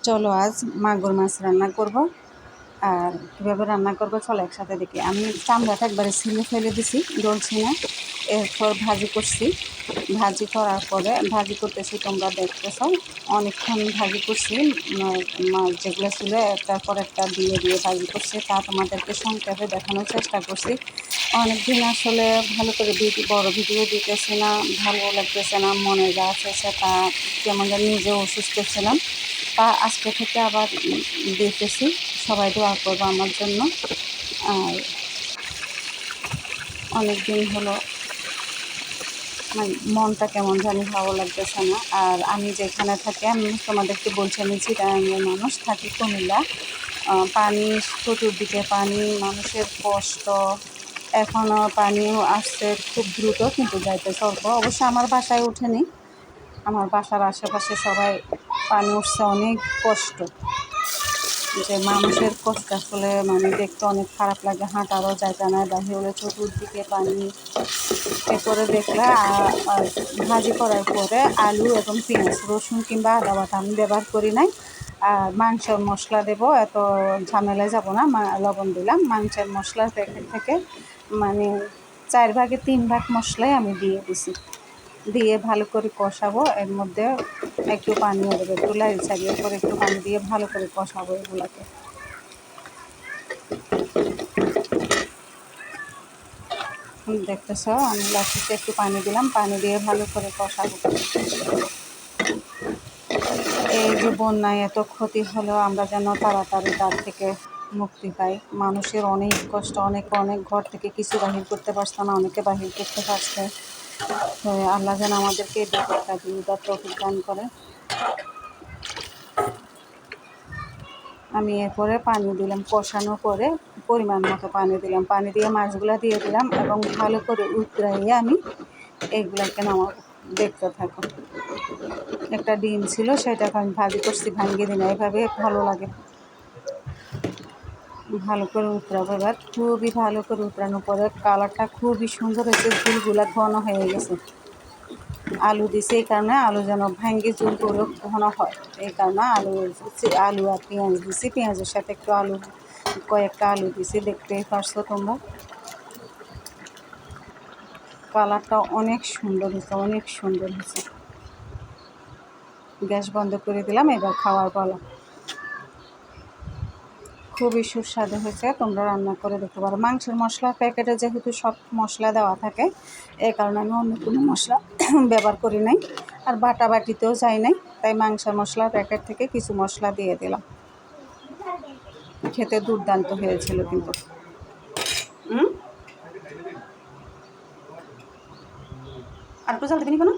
চলো আজ মাগুর মাছ রান্না করব। আর কীভাবে রান্না করবো চলো একসাথে দেখি। আমি চামড়াটা একবারে ছিলে ফেলে দিছি, ডলছি না। এরপর ভাজি করছি, ভাজি করার পরে ভাজি করতেছি, তোমরা দেখতেছ অনেকক্ষণ ভাজি করছি। মাছ যেগুলো ছিল একটার পর একটা দিয়ে দিয়ে ভাজি করছি, তা তোমাদেরকে সংক্ষেপে দেখানোর চেষ্টা করছি। অনেকদিন আসলে ভালো করে বড় ভিডিও দিতেছি না, ভালো লাগতেছে না, মনে যা আছে তা কেমন যেন নিজেও অসুস্থ ছিলাম। তা আজকে থেকে আবার দেখতেছি, সবাই দোয়া করবো আমার জন্য। আর অনেক দিন হলো মানে মনটা কেমন জানি ভালো লাগতেছে না। আর আমি যেখানে থাকি, আমি তোমাদেরকে বলছি আমি চিটাগাংয়ের মানুষ, থাকি কুমিল্লা। পানি চতুর্দিকে পানি, মানুষের কষ্ট। এখনও পানিও আসছে খুব দ্রুত, কিন্তু যাইতেছে অল্প। অবশ্য আমার বাসায় ওঠেনি, আমার বাসার আশেপাশে সবাই পানি উঠছে। অনেক কষ্ট, যে মানুষের কষ্ট আসলে মানে দেখতে অনেক খারাপ লাগে। হাঁটারও জায়গা নাই, বাহির হলে চতুর্দিকে পানি। এরপরে দেখলে ভাজি করার পরে আলু এবং পেঁয়াজ, রসুন কিংবা আদা বাটা আমি ব্যবহার করি নাই। আর মাংসের মশলা দেবো, এত ঝামেলায় যাব না। লবণ দিলাম, মাংসের মশলার প্যাকেট থেকে মানে 4/3 মশলাই আমি দিয়ে দিছি। দিয়ে ভালো করে কষাবো। এর মধ্যে একটু পানিও দেবো, একটু লাড়ি ছাড়িয়ে করে একটু পানি দিয়ে ভালো করে কষাবো এগুলোকে। দেখতেছ আমি লাস্টে একটু পানি দিলাম, পানি দিয়ে ভালো করে কষাবো। এই যে বন্যায় এত ক্ষতি হলো, আমরা যেন তাড়াতাড়ি তার থেকে মুক্তি পাই। মানুষের অনেক কষ্ট, অনেকে অনেক ঘর থেকে কিছু বাহির করতে পারছে না, অনেকে বাহির করতে পারছে। তো আল্লাহ যেন আমাদেরকে বিপদটা দিয়ে তৌফিক দান করে। আমি এরপরে পানি দিলাম, কষানোর পরে পরিমাণ মতো পানি দিলাম, পানি দিয়ে মাছগুলো দিয়ে দিলাম এবং ভালো করে উতরাইয়ে আমি এইগুলাকে নামাবো। দেখতে থাকো। একটা ডিম ছিল, সেটাকে আমি ভাজি করছি, ভাঙিয়ে দিন, এইভাবে ভালো লাগে। ভালো করে উতরাবো এবার, খুবই ভালো করে উতরানোর পরে কালারটা খুবই সুন্দর হয়েছে, ঝুলগুলা ঘন হয়ে গেছে। আলু দিছি এই কারণে, আলু যেন ভাঙ্গি ঝুলগুলো ঘন হয়, এই কারণে আলু আর পেঁয়াজ দিছি। পেঁয়াজের সাথে একটু আলু, কয়েকটা আলু দিছি, দেখতেই পারছো তোমরা। কালারটা অনেক সুন্দর হয়েছে, অনেক সুন্দর হয়েছে। গ্যাস বন্ধ করে দিলাম, এবার খাওয়ার পালা। খুবই সুস্বাদু হয়েছে, তোমরা রান্না করে দেখতে পারো। মাংসের মশলার প্যাকেটে যেহেতু সব মশলা দেওয়া থাকে, এই কারণে আমি অন্য কোনো মশলা ব্যবহার করি নাই, আর বাটিতেও যাই নাই। তাই মাংসের মশলার প্যাকেট থেকে কিছু মশলা দিয়ে দিলাম। খেতে দুর্দান্ত হয়েছিল কিন্তু। আর একটু জল দিবি কোনো